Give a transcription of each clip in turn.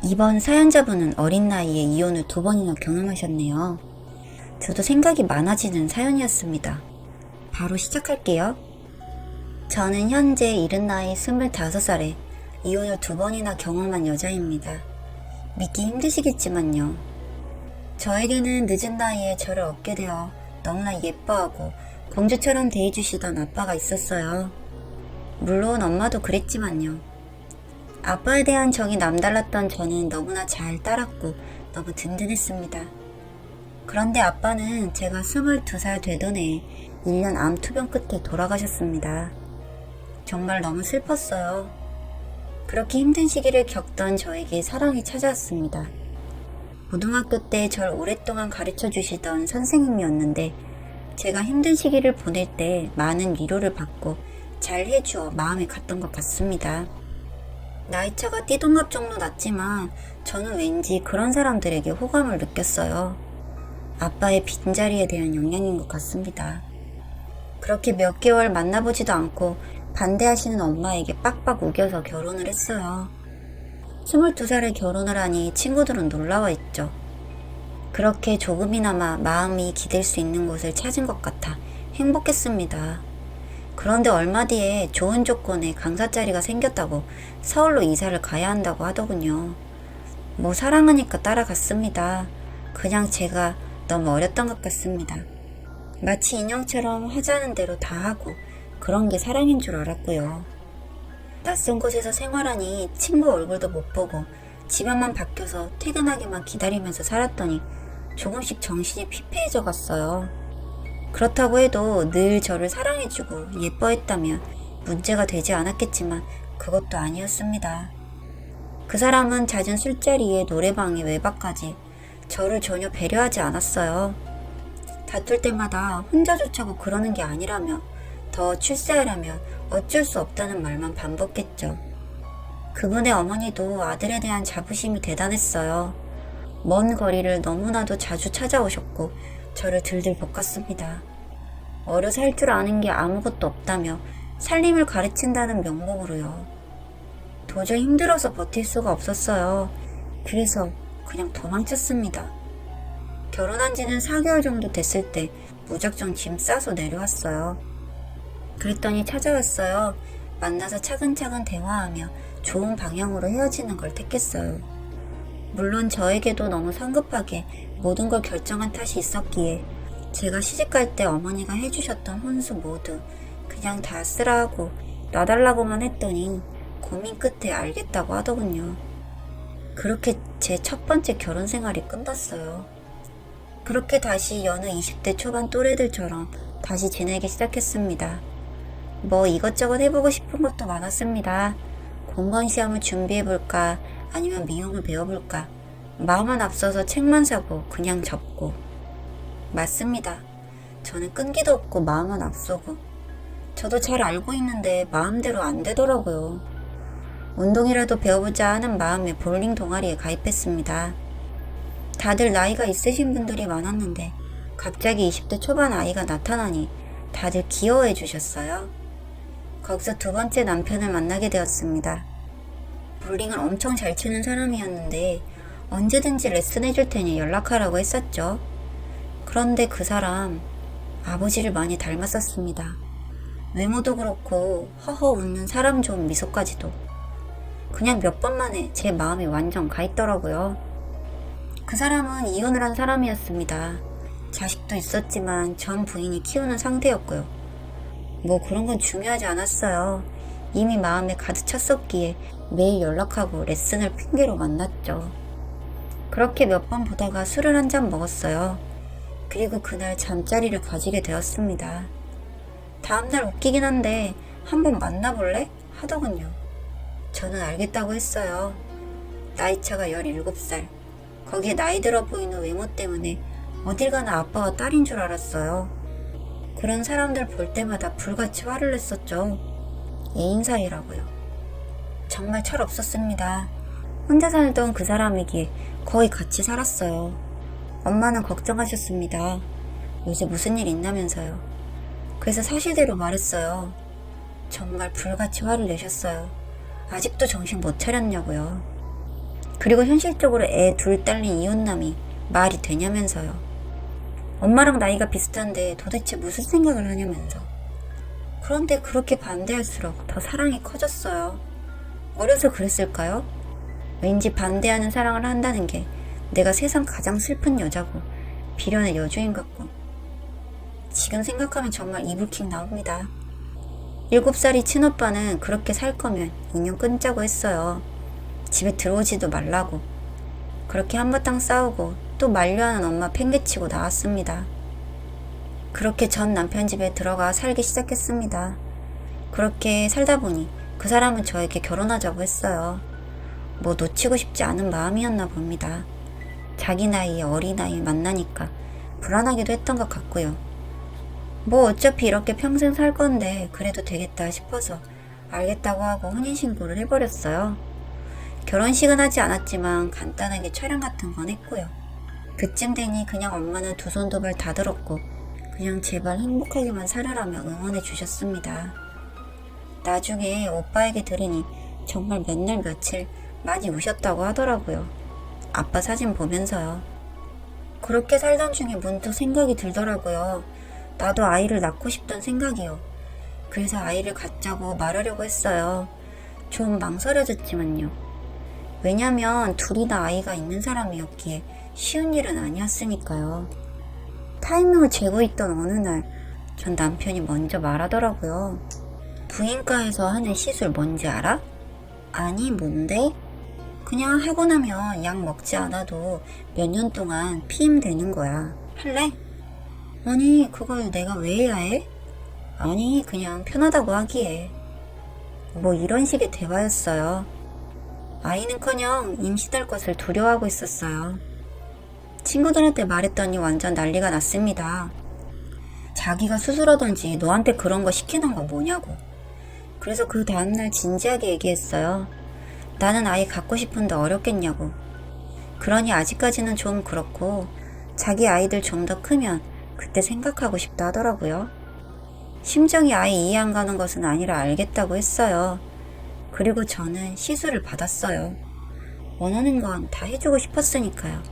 이번 사연자분은 어린 나이에 이혼을 2번이나 경험하셨네요. 저도 생각이 많아지는 사연이었습니다. 바로 시작할게요. 저는 현재 이른 나이 25살에 이혼을 2번이나 경험한 여자입니다. 믿기 힘드시겠지만요. 저에게는 늦은 나이에 저를 얻게 되어 너무나 예뻐하고 공주처럼 대해주시던 아빠가 있었어요. 물론 엄마도 그랬지만요. 아빠에 대한 정이 남달랐던 저는 너무나 잘 따랐고 너무 든든했습니다. 그런데 아빠는 제가 22살 되던 해에 1년 암 투병 끝에 돌아가셨습니다. 정말 너무 슬펐어요. 그렇게 힘든 시기를 겪던 저에게 사랑이 찾아왔습니다. 고등학교 때 절 오랫동안 가르쳐 주시던 선생님이었는데 제가 힘든 시기를 보낼 때 많은 위로를 받고 잘 해주어 마음이 갔던 것 같습니다. 나이차가 띠동갑 정도 났지만 저는 왠지 그런 사람들에게 호감을 느꼈어요. 아빠의 빈자리에 대한 영향인 것 같습니다. 그렇게 몇 개월 만나보지도 않고 반대하시는 엄마에게 빡빡 우겨서 결혼을 했어요. 22살에 결혼을 하니 친구들은 놀라워했죠. 그렇게 조금이나마 마음이 기댈 수 있는 곳을 찾은 것 같아 행복했습니다. 그런데 얼마 뒤에 좋은 조건의 강사 자리가 생겼다고 서울로 이사를 가야 한다고 하더군요. 뭐 사랑하니까 따라갔습니다. 그냥 제가 너무 어렸던 것 같습니다. 마치 인형처럼 하자는 대로 다 하고 그런 게 사랑인 줄 알았고요. 낯선 곳에서 생활하니 친구 얼굴도 못 보고 집안만 바뀌어서 퇴근하기만 기다리면서 살았더니 조금씩 정신이 피폐해져 갔어요. 그렇다고 해도 늘 저를 사랑해주고 예뻐했다면 문제가 되지 않았겠지만 그것도 아니었습니다. 그 사람은 잦은 술자리에 노래방에 외박까지 저를 전혀 배려하지 않았어요. 다툴 때마다 혼자 좋자고 그러는 게 아니라며 더 출세하려면 어쩔 수 없다는 말만 반복했죠. 그분의 어머니도 아들에 대한 자부심이 대단했어요. 먼 거리를 너무나도 자주 찾아오셨고 저를 들들 볶았습니다. 어려서 할 줄 아는 게 아무것도 없다며 살림을 가르친다는 명목으로요. 도저히 힘들어서 버틸 수가 없었어요. 그래서 그냥 도망쳤습니다. 결혼한 지는 4개월 정도 됐을 때 무작정 짐 싸서 내려왔어요. 그랬더니 찾아왔어요. 만나서 차근차근 대화하며 좋은 방향으로 헤어지는 걸 택했어요. 물론 저에게도 너무 성급하게 모든 걸 결정한 탓이 있었기에 제가 시집갈 때 어머니가 해주셨던 혼수 모두 그냥 다 쓰라 하고 놔달라고만 했더니 고민 끝에 알겠다고 하더군요. 그렇게 제 첫 번째 결혼 생활이 끝났어요. 그렇게 다시 여느 20대 초반 또래들처럼 다시 지내기 시작했습니다. 뭐 이것저것 해보고 싶은 것도 많았습니다. 공무원 시험을 준비해볼까 아니면 미용을 배워볼까. 마음은 앞서서 책만 사고 그냥 접고. 맞습니다. 저는 끈기도 없고 마음은 앞서고. 저도 잘 알고 있는데 마음대로 안 되더라고요. 운동이라도 배워보자 하는 마음에 볼링 동아리에 가입했습니다. 다들 나이가 있으신 분들이 많았는데 갑자기 20대 초반 아이가 나타나니 다들 귀여워해 주셨어요. 거기서 두 번째 남편을 만나게 되었습니다. 볼링을 엄청 잘 치는 사람이었는데 언제든지 레슨 해줄 테니 연락하라고 했었죠. 그런데 그 사람 아버지를 많이 닮았었습니다. 외모도 그렇고 허허 웃는 사람 좋은 미소까지도. 그냥 몇 번 만에 제 마음이 완전 가있더라고요. 그 사람은 이혼을 한 사람이었습니다. 자식도 있었지만 전 부인이 키우는 상태였고요. 뭐 그런 건 중요하지 않았어요. 이미 마음에 가득 찼었기에 매일 연락하고 레슨을 핑계로 만났죠. 그렇게 몇 번 보다가 술을 한 잔 먹었어요. 그리고 그날 잠자리를 가지게 되었습니다. 다음날 웃기긴 한데 한번 만나볼래? 하더군요. 저는 알겠다고 했어요. 나이차가 17살. 거기에 나이 들어 보이는 외모 때문에 어딜 가나 아빠와 딸인 줄 알았어요. 그런 사람들 볼 때마다 불같이 화를 냈었죠. 애인 사이라고요. 정말 철없었습니다. 혼자 살던 그 사람에게 거의 같이 살았어요. 엄마는 걱정하셨습니다. 요새 무슨 일 있나면서요. 그래서 사실대로 말했어요. 정말 불같이 화를 내셨어요. 아직도 정신 못 차렸냐고요. 그리고 현실적으로 애 둘 딸린 이혼남이 말이 되냐면서요. 엄마랑 나이가 비슷한데 도대체 무슨 생각을 하냐면서. 그런데 그렇게 반대할수록 더 사랑이 커졌어요. 어려서 그랬을까요? 왠지 반대하는 사랑을 한다는 게 내가 세상 가장 슬픈 여자고 비련의 여주인 같고. 지금 생각하면 정말 이불킥 나옵니다. 7살이 친오빠는 그렇게 살 거면 인연 끊자고 했어요. 집에 들어오지도 말라고. 그렇게 한바탕 싸우고 또 만류하는 엄마 팽개치고 나왔습니다. 그렇게 전 남편 집에 들어가 살기 시작했습니다. 그렇게 살다 보니 그 사람은 저에게 결혼하자고 했어요. 뭐 놓치고 싶지 않은 마음이었나 봅니다. 자기 나이에 어린아이 만나니까 불안하기도 했던 것 같고요. 뭐 어차피 이렇게 평생 살 건데 그래도 되겠다 싶어서 알겠다고 하고 혼인신고를 해버렸어요. 결혼식은 하지 않았지만 간단하게 촬영 같은 건 했고요. 그쯤 되니 그냥 엄마는 두 손 두 발 다 들었고 그냥 제발 행복하게만 살아라며 응원해 주셨습니다. 나중에 오빠에게 들으니 정말 몇 날 며칠 많이 우셨다고 하더라고요. 아빠 사진 보면서요. 그렇게 살던 중에 문득 생각이 들더라고요. 나도 아이를 낳고 싶던 생각이요. 그래서 아이를 갖자고 말하려고 했어요. 좀 망설여졌지만요. 왜냐면 둘이나 아이가 있는 사람이었기에 쉬운 일은 아니었으니까요. 타이밍을 재고 있던 어느 날 전 남편이 먼저 말하더라고요. 부인과에서 하는 시술 뭔지 알아? 아니, 뭔데? 그냥 하고 나면 약 먹지 않아도 몇 년 동안 피임 되는 거야. 할래? 아니, 그걸 내가 왜 해야 해? 아니, 그냥 편하다고 하기에. 뭐 이런 식의 대화였어요. 아이는커녕 임신할 것을 두려워하고 있었어요. 친구들한테 말했더니 완전 난리가 났습니다. 자기가 수술하던지 너한테 그런 거 시키는 거 뭐냐고. 그래서 그 다음날 진지하게 얘기했어요. 나는 아이 갖고 싶은데 어렵겠냐고. 그러니 아직까지는 좀 그렇고 자기 아이들 좀 더 크면 그때 생각하고 싶다 하더라고요. 심정이 아예 이해 안 가는 것은 아니라 알겠다고 했어요. 그리고 저는 시술을 받았어요. 원하는 건 다 해주고 싶었으니까요.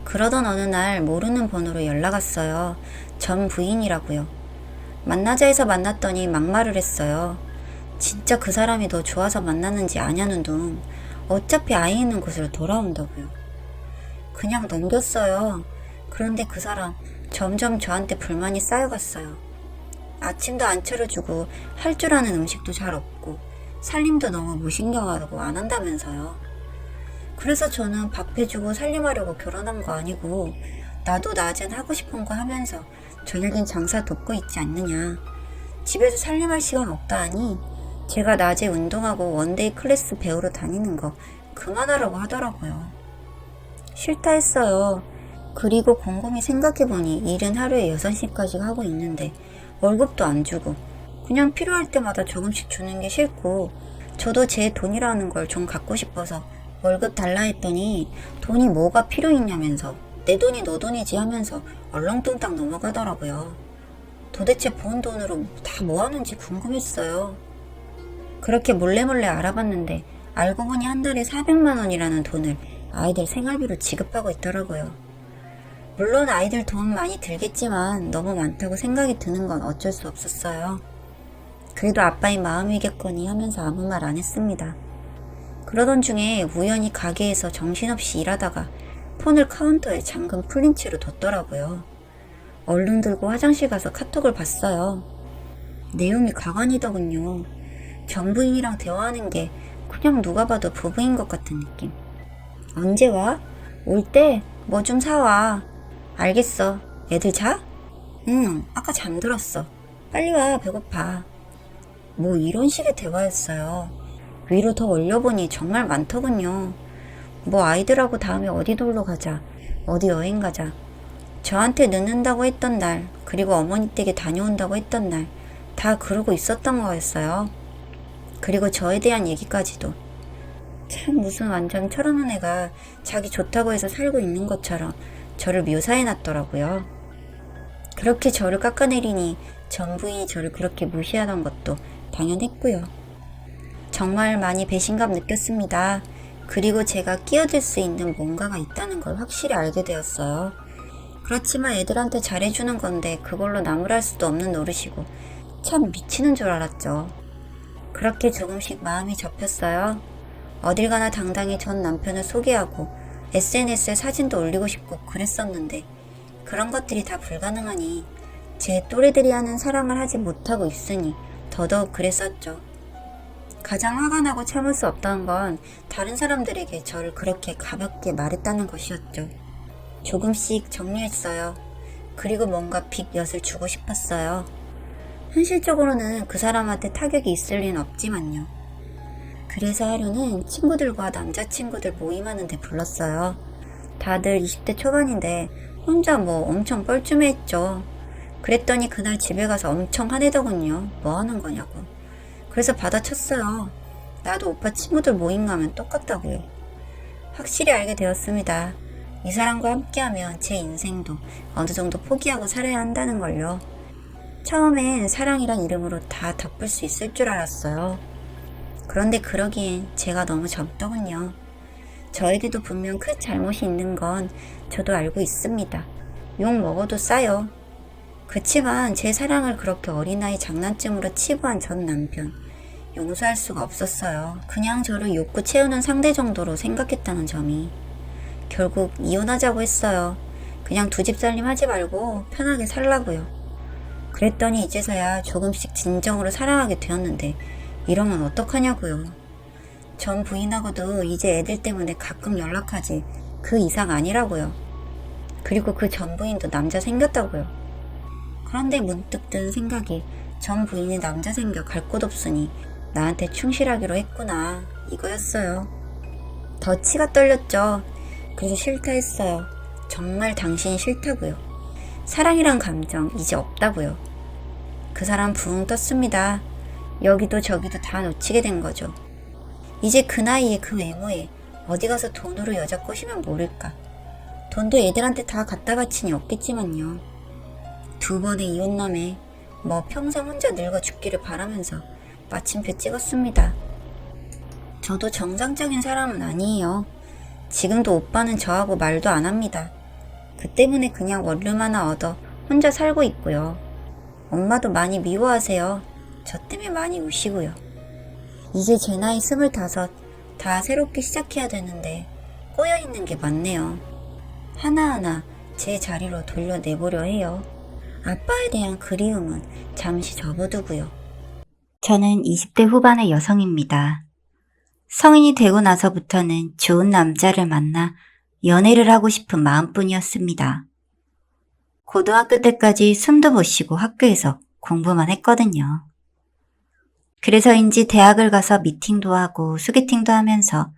그러던 어느 날 모르는 번호로 연락 왔어요. 전 부인이라고요. 만나자 해서 만났더니 막말을 했어요. 진짜 그 사람이 너 좋아서 만났는지 아냐는 둥 어차피 아이 있는 곳으로 돌아온다고요. 그냥 넘겼어요. 그런데 그 사람 점점 저한테 불만이 쌓여갔어요. 아침도 안 차려주고 할 줄 아는 음식도 잘 없고 살림도 너무 무신경하고 안 한다면서요. 그래서 저는 밥 해주고 살림하려고 결혼한 거 아니고 나도 낮엔 하고 싶은 거 하면서 저녁엔 장사 돕고 있지 않느냐. 집에서 살림할 시간 없다 하니 제가 낮에 운동하고 원데이 클래스 배우러 다니는 거 그만하라고 하더라고요. 싫다 했어요. 그리고 곰곰이 생각해보니 일은 하루에 6시까지 하고 있는데 월급도 안 주고 그냥 필요할 때마다 조금씩 주는 게 싫고 저도 제 돈이라는 걸 좀 갖고 싶어서 월급 달라 했더니 돈이 뭐가 필요 있냐면서 내 돈이 너 돈이지 하면서 얼렁뚱땅 넘어가더라고요. 도대체 번 돈으로 다 뭐 하는지 궁금했어요. 그렇게 몰래 알아봤는데 알고 보니 한 달에 400만 원이라는 돈을 아이들 생활비로 지급하고 있더라고요. 물론 아이들 돈 많이 들겠지만 너무 많다고 생각이 드는 건 어쩔 수 없었어요. 그래도 아빠의 마음이겠거니 하면서 아무 말 안 했습니다. 그러던 중에 우연히 가게에서 정신없이 일하다가 폰을 카운터에 잠금 풀린 채로 뒀더라고요. 얼른 들고 화장실 가서 카톡을 봤어요. 내용이 가관이더군요. 정부인이랑 대화하는 게 그냥 누가 봐도 부부인 것 같은 느낌. 언제 와? 올 때 뭐 좀 사와. 알겠어. 애들 자? 응, 아까 잠들었어. 빨리 와, 배고파. 뭐 이런 식의 대화였어요. 위로 더 올려보니 정말 많더군요. 뭐 아이들하고 다음에 어디 놀러 가자, 어디 여행 가자. 저한테 늦는다고 했던 날, 그리고 어머니 댁에 다녀온다고 했던 날, 다 그러고 있었던 거였어요. 그리고 저에 대한 얘기까지도. 참 무슨 완전 철없는 애가 자기 좋다고 해서 살고 있는 것처럼 저를 묘사해놨더라고요. 그렇게 저를 깎아내리니 전 부인이 저를 그렇게 무시하던 것도 당연했고요. 정말 많이 배신감 느꼈습니다. 그리고 제가 끼어들 수 있는 뭔가가 있다는 걸 확실히 알게 되었어요. 그렇지만 애들한테 잘해주는 건데 그걸로 나무랄 수도 없는 노릇이고 참 미치는 줄 알았죠. 그렇게 조금씩 마음이 접혔어요. 어딜 가나 당당히 전 남편을 소개하고 SNS에 사진도 올리고 싶고 그랬었는데 그런 것들이 다 불가능하니 제 또래들이 하는 사랑을 하지 못하고 있으니 더더욱 그랬었죠. 가장 화가 나고 참을 수 없던 건 다른 사람들에게 저를 그렇게 가볍게 말했다는 것이었죠. 조금씩 정리했어요. 그리고 뭔가 빅엿을 주고 싶었어요. 현실적으로는 그 사람한테 타격이 있을 리는 없지만요. 그래서 하루는 친구들과 남자친구들 모임하는 데 불렀어요. 다들 20대 초반인데 혼자 뭐 엄청 뻘쭘해했죠. 그랬더니 그날 집에 가서 엄청 화내더군요. 뭐 하는 거냐고. 그래서 받아쳤어요. 나도 오빠 친구들 모임 가면 똑같다고요. 확실히 알게 되었습니다. 이 사람과 함께하면 제 인생도 어느 정도 포기하고 살아야 한다는 걸요. 처음엔 사랑이란 이름으로 다 덮을 수 있을 줄 알았어요. 그런데 그러기엔 제가 너무 젊더군요. 저에게도 분명 큰 잘못이 있는 건 저도 알고 있습니다. 욕 먹어도 싸요. 그치만 제 사랑을 그렇게 어린아이 장난쯤으로 치부한 전 남편 용서할 수가 없었어요. 그냥 저를 욕구 채우는 상대 정도로 생각했다는 점이. 결국 이혼하자고 했어요. 그냥 두 집 살림 하지 말고 편하게 살라고요. 그랬더니 이제서야 조금씩 진정으로 사랑하게 되었는데 이러면 어떡하냐고요. 전 부인하고도 이제 애들 때문에 가끔 연락하지 그 이상 아니라고요. 그리고 그 전 부인도 남자 생겼다고요. 그런데 문득 든 생각이 전 부인이 남자 생겨 갈 곳 없으니 나한테 충실하기로 했구나 이거였어요. 더 치가 떨렸죠. 그래서 싫다 했어요. 정말 당신이 싫다고요. 사랑이란 감정 이제 없다고요. 그 사람 붕 떴습니다. 여기도 저기도 다 놓치게 된 거죠. 이제 그 나이에 그 외모에 어디 가서 돈으로 여자 꼬시면 모를까. 돈도 애들한테 다 갖다 바치니 없겠지만요. 두 번의 이혼남에 뭐 평생 혼자 늙어 죽기를 바라면서 마침표 찍었습니다. 저도 정상적인 사람은 아니에요. 지금도 오빠는 저하고 말도 안 합니다. 그 때문에 그냥 원룸 하나 얻어 혼자 살고 있고요. 엄마도 많이 미워하세요. 저 때문에 많이 우시고요. 이제 제 나이 25, 다 새롭게 시작해야 되는데 꼬여있는 게 많네요. 하나하나 제 자리로 돌려내보려 해요. 아빠에 대한 그리움은 잠시 접어두고요. 저는 20대 후반의 여성입니다. 성인이 되고 나서부터는 좋은 남자를 만나 연애를 하고 싶은 마음뿐이었습니다. 고등학교 때까지 숨도 못 쉬고 학교에서 공부만 했거든요. 그래서인지 대학을 가서 미팅도 하고 소개팅도 하면서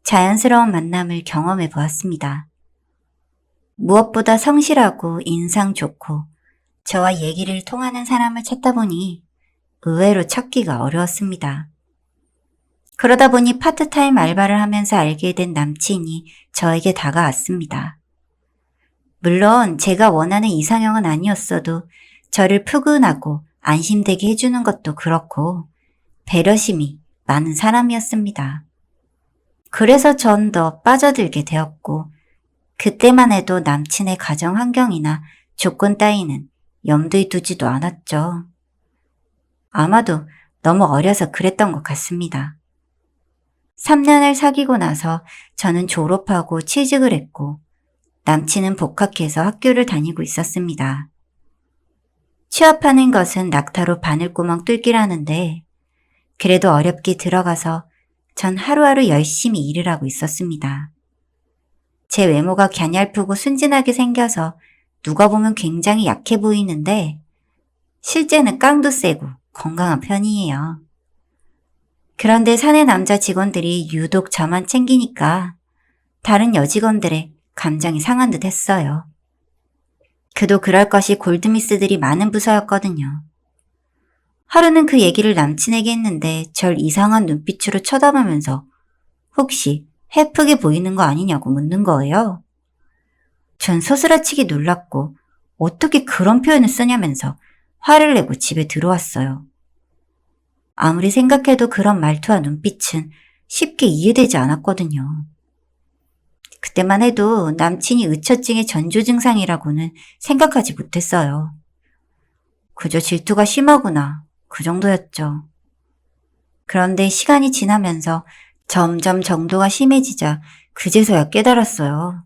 자연스러운 만남을 경험해 보았습니다. 무엇보다 성실하고 인상 좋고 저와 얘기를 통하는 사람을 찾다 보니 의외로 찾기가 어려웠습니다. 그러다 보니 파트타임 알바를 하면서 알게 된 남친이 저에게 다가왔습니다. 물론 제가 원하는 이상형은 아니었어도 저를 푸근하고 안심되게 해주는 것도 그렇고 배려심이 많은 사람이었습니다. 그래서 전 더 빠져들게 되었고 그때만 해도 남친의 가정 환경이나 조건 따위는 염두에 두지도 않았죠. 아마도 너무 어려서 그랬던 것 같습니다. 3년을 사귀고 나서 저는 졸업하고 취직을 했고 남친은 복학해서 학교를 다니고 있었습니다. 취업하는 것은 낙타로 바늘구멍 뚫기라는데 그래도 어렵게 들어가서 전 하루하루 열심히 일을 하고 있었습니다. 제 외모가 갸냘프고 순진하게 생겨서 누가 보면 굉장히 약해 보이는데 실제는 깡도 세고 건강한 편이에요. 그런데 사내 남자 직원들이 유독 저만 챙기니까 다른 여직원들의 감정이 상한 듯 했어요. 그도 그럴 것이 골드미스들이 많은 부서였거든요. 하루는 그 얘기를 남친에게 했는데 절 이상한 눈빛으로 쳐다보면서 혹시 해프게 보이는 거 아니냐고 묻는 거예요. 전 소스라치게 놀랐고 어떻게 그런 표현을 쓰냐면서 화를 내고 집에 들어왔어요. 아무리 생각해도 그런 말투와 눈빛은 쉽게 이해되지 않았거든요. 그때만 해도 남친이 의처증의 전조 증상이라고는 생각하지 못했어요. 그저 질투가 심하구나, 그 정도였죠. 그런데 시간이 지나면서 점점 정도가 심해지자 그제서야 깨달았어요.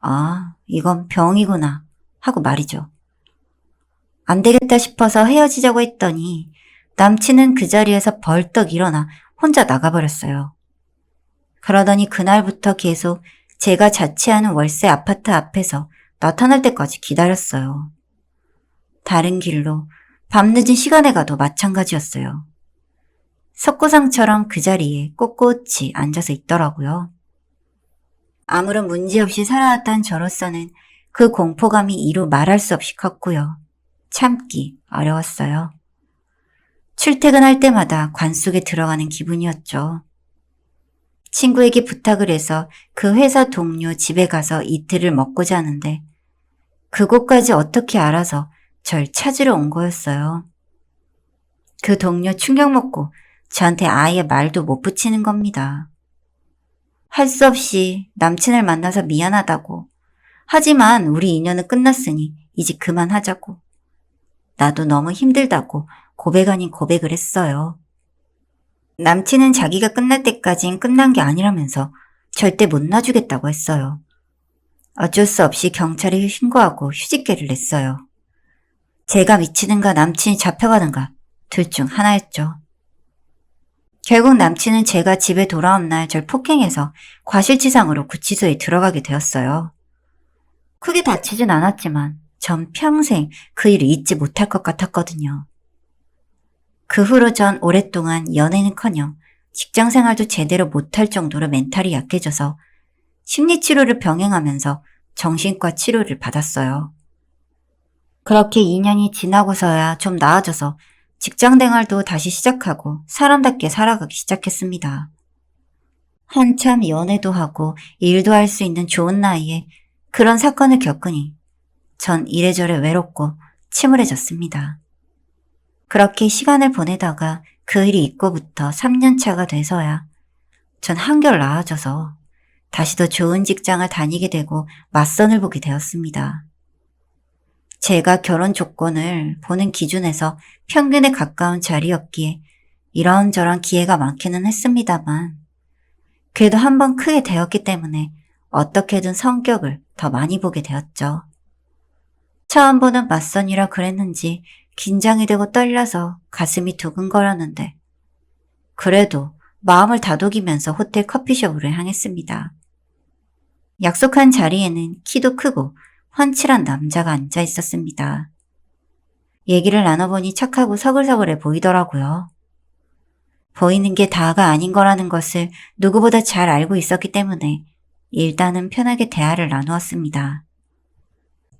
아, 이건 병이구나 하고 말이죠. 안 되겠다 싶어서 헤어지자고 했더니 남친은 그 자리에서 벌떡 일어나 혼자 나가버렸어요. 그러더니 그날부터 계속 제가 자취하는 월세 아파트 앞에서 나타날 때까지 기다렸어요. 다른 길로 밤늦은 시간에 가도 마찬가지였어요. 석고상처럼 그 자리에 꼿꼿이 앉아서 있더라고요. 아무런 문제없이 살아왔던 저로서는 그 공포감이 이루 말할 수 없이 컸고요. 참기 어려웠어요. 출퇴근할 때마다 관 속에 들어가는 기분이었죠. 친구에게 부탁을 해서 그 회사 동료 집에 가서 이틀을 먹고자 하는데 그곳까지 어떻게 알아서 절 찾으러 온 거였어요. 그 동료 충격 먹고 저한테 아예 말도 못 붙이는 겁니다. 할 수 없이 남친을 만나서 미안하다고. 하지만 우리 인연은 끝났으니 이제 그만하자고. 나도 너무 힘들다고 고백 아닌 고백을 했어요. 남친은 자기가 끝날 때까진 끝난 게 아니라면서 절대 못 놔주겠다고 했어요. 어쩔 수 없이 경찰에 신고하고 휴직계를 냈어요. 제가 미치는가 남친이 잡혀가는가 둘 중 하나였죠. 결국 남친은 제가 집에 돌아온 날 절 폭행해서 과실치상으로 구치소에 들어가게 되었어요. 크게 다치진 않았지만 전 평생 그 일을 잊지 못할 것 같았거든요. 그 후로 전 오랫동안 연애는커녕 직장생활도 제대로 못할 정도로 멘탈이 약해져서 심리치료를 병행하면서 정신과 치료를 받았어요. 그렇게 2년이 지나고서야 좀 나아져서 직장생활도 다시 시작하고 사람답게 살아가기 시작했습니다. 한참 연애도 하고 일도 할 수 있는 좋은 나이에 그런 사건을 겪으니 전 이래저래 외롭고 침울해졌습니다. 그렇게 시간을 보내다가 그 일이 있고부터 3년 차가 돼서야 전 한결 나아져서 다시 더 좋은 직장을 다니게 되고 맞선을 보게 되었습니다. 제가 결혼 조건을 보는 기준에서 평균에 가까운 자리였기에 이런저런 기회가 많기는 했습니다만 그래도 한번 크게 되었기 때문에 어떻게든 성격을 더 많이 보게 되었죠. 처음 보는 맞선이라 그랬는지 긴장이 되고 떨려서 가슴이 두근거렸는데 그래도 마음을 다독이면서 호텔 커피숍으로 향했습니다. 약속한 자리에는 키도 크고 훤칠한 남자가 앉아 있었습니다. 얘기를 나눠보니 착하고 서글서글해 보이더라고요. 보이는 게 다가 아닌 거라는 것을 누구보다 잘 알고 있었기 때문에 일단은 편하게 대화를 나누었습니다.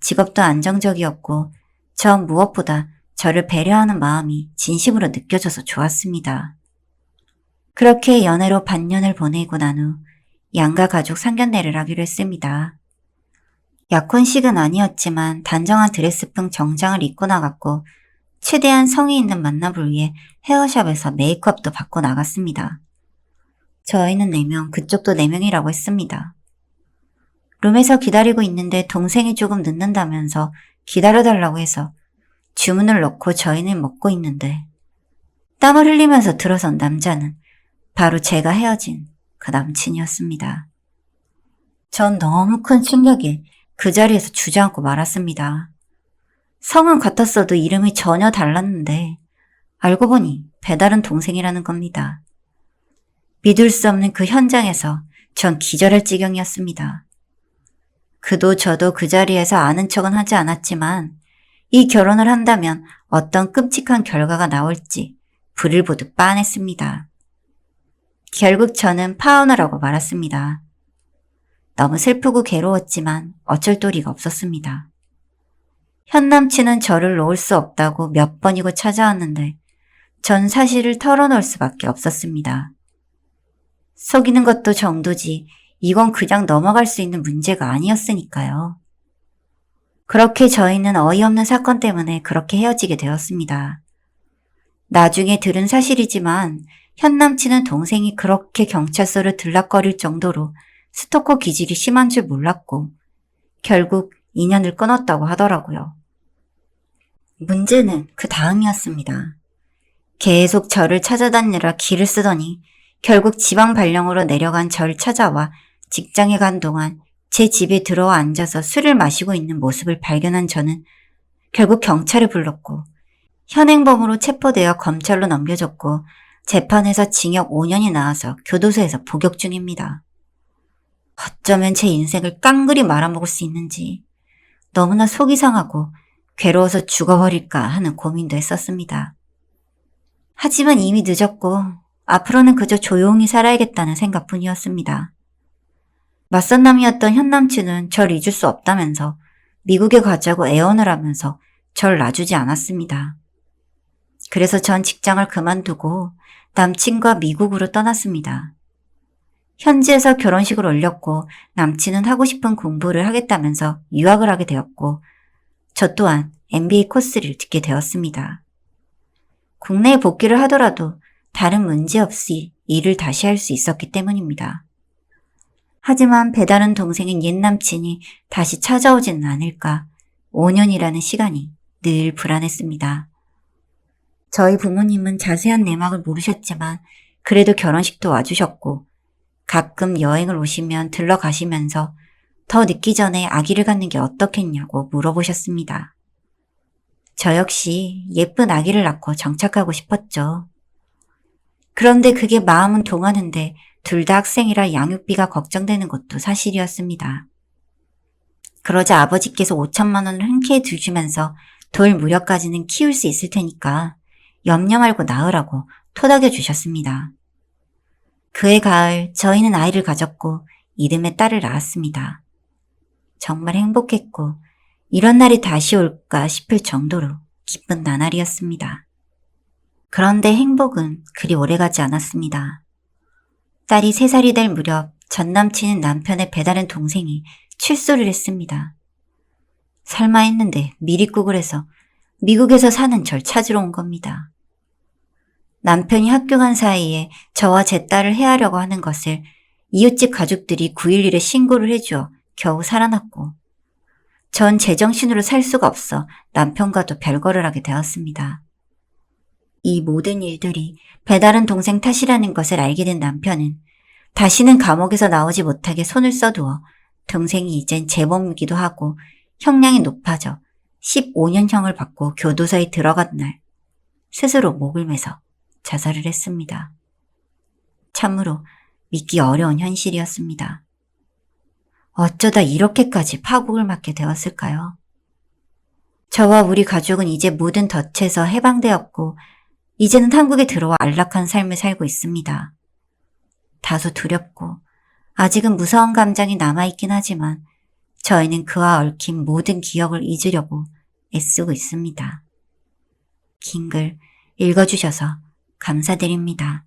직업도 안정적이었고 전 무엇보다 저를 배려하는 마음이 진심으로 느껴져서 좋았습니다. 그렇게 연애로 반년을 보내고 난 후 양가 가족 상견례를 하기로 했습니다. 약혼식은 아니었지만 단정한 드레스풍 정장을 입고 나갔고 최대한 성의 있는 만남을 위해 헤어샵에서 메이크업도 받고 나갔습니다. 저희는 4명, 그쪽도 4명이라고 했습니다. 룸에서 기다리고 있는데 동생이 조금 늦는다면서 기다려달라고 해서 주문을 넣고 저희는 먹고 있는데 땀을 흘리면서 들어선 남자는 바로 제가 헤어진 그 남친이었습니다. 전 너무 큰 충격에 그 자리에서 주저앉고 말았습니다. 성은 같았어도 이름이 전혀 달랐는데 알고 보니 배다른 동생이라는 겁니다. 믿을 수 없는 그 현장에서 전 기절할 지경이었습니다. 그도 저도 그 자리에서 아는 척은 하지 않았지만 이 결혼을 한다면 어떤 끔찍한 결과가 나올지 불을 보듯 빤했습니다. 결국 저는 파혼을 하고 말았습니다. 너무 슬프고 괴로웠지만 어쩔 도리가 없었습니다. 현 남친은 저를 놓을 수 없다고 몇 번이고 찾아왔는데 전 사실을 털어놓을 수밖에 없었습니다. 속이는 것도 정도지 이건 그냥 넘어갈 수 있는 문제가 아니었으니까요. 그렇게 저희는 어이없는 사건 때문에 그렇게 헤어지게 되었습니다. 나중에 들은 사실이지만 현 남친은 동생이 그렇게 경찰서를 들락거릴 정도로 스토커 기질이 심한 줄 몰랐고 결국 인연을 끊었다고 하더라고요. 문제는 그 다음이었습니다. 계속 저를 찾아다니느라 길을 쓰더니 결국 지방 발령으로 내려간 저를 찾아와 직장에 간 동안 제 집에 들어와 앉아서 술을 마시고 있는 모습을 발견한 저는 결국 경찰을 불렀고 현행범으로 체포되어 검찰로 넘겨졌고 재판에서 징역 5년이 나와서 교도소에서 복역 중입니다. 어쩌면 제 인생을 깡그리 말아먹을 수 있는지 너무나 속이 상하고 괴로워서 죽어버릴까 하는 고민도 했었습니다. 하지만 이미 늦었고 앞으로는 그저 조용히 살아야겠다는 생각뿐이었습니다. 맞선 남이었던 현 남친은 절 잊을 수 없다면서 미국에 가자고 애원을 하면서 절 놔주지 않았습니다. 그래서 전 직장을 그만두고 남친과 미국으로 떠났습니다. 현지에서 결혼식을 올렸고 남친은 하고 싶은 공부를 하겠다면서 유학을 하게 되었고 저 또한 MBA 코스를 듣게 되었습니다. 국내에 복귀를 하더라도 다른 문제 없이 일을 다시 할 수 있었기 때문입니다. 하지만 배다른 동생인 옛 남친이 다시 찾아오지는 않을까 5년이라는 시간이 늘 불안했습니다. 저희 부모님은 자세한 내막을 모르셨지만 그래도 결혼식도 와주셨고 가끔 여행을 오시면 들러가시면서 더 늦기 전에 아기를 갖는 게 어떻겠냐고 물어보셨습니다. 저 역시 예쁜 아기를 낳고 정착하고 싶었죠. 그런데 그게 마음은 동하는데 둘 다 학생이라 양육비가 걱정되는 것도 사실이었습니다. 그러자 아버지께서 5천만 원을 흔쾌히 주시면서 돌 무렵까지는 키울 수 있을 테니까 염려 말고 낳으라고 토닥여 주셨습니다. 그해 가을 저희는 아이를 가졌고 이듬해 딸을 낳았습니다. 정말 행복했고 이런 날이 다시 올까 싶을 정도로 기쁜 나날이었습니다. 그런데 행복은 그리 오래가지 않았습니다. 딸이 3살이 될 무렵 전 남친인 남편의 배다른 동생이 출소를 했습니다. 설마 했는데 미리국을 해서 미국에서 사는 절 찾으러 온 겁니다. 남편이 학교 간 사이에 저와 제 딸을 해하려고 하는 것을 이웃집 가족들이 911에 신고를 해주어 겨우 살아났고 전 제정신으로 살 수가 없어 남편과도 별거를 하게 되었습니다. 이 모든 일들이 배다른 동생 탓이라는 것을 알게 된 남편은 다시는 감옥에서 나오지 못하게 손을 써두어 동생이 이젠 재범이기도 하고 형량이 높아져 15년형을 받고 교도소에 들어간 날 스스로 목을 매서 자살을 했습니다. 참으로 믿기 어려운 현실이었습니다. 어쩌다 이렇게까지 파국을 맞게 되었을까요? 저와 우리 가족은 이제 모든 덫에서 해방되었고 이제는 한국에 들어와 안락한 삶을 살고 있습니다. 다소 두렵고 아직은 무서운 감정이 남아있긴 하지만 저희는 그와 얽힌 모든 기억을 잊으려고 애쓰고 있습니다. 긴 글 읽어주셔서 감사드립니다.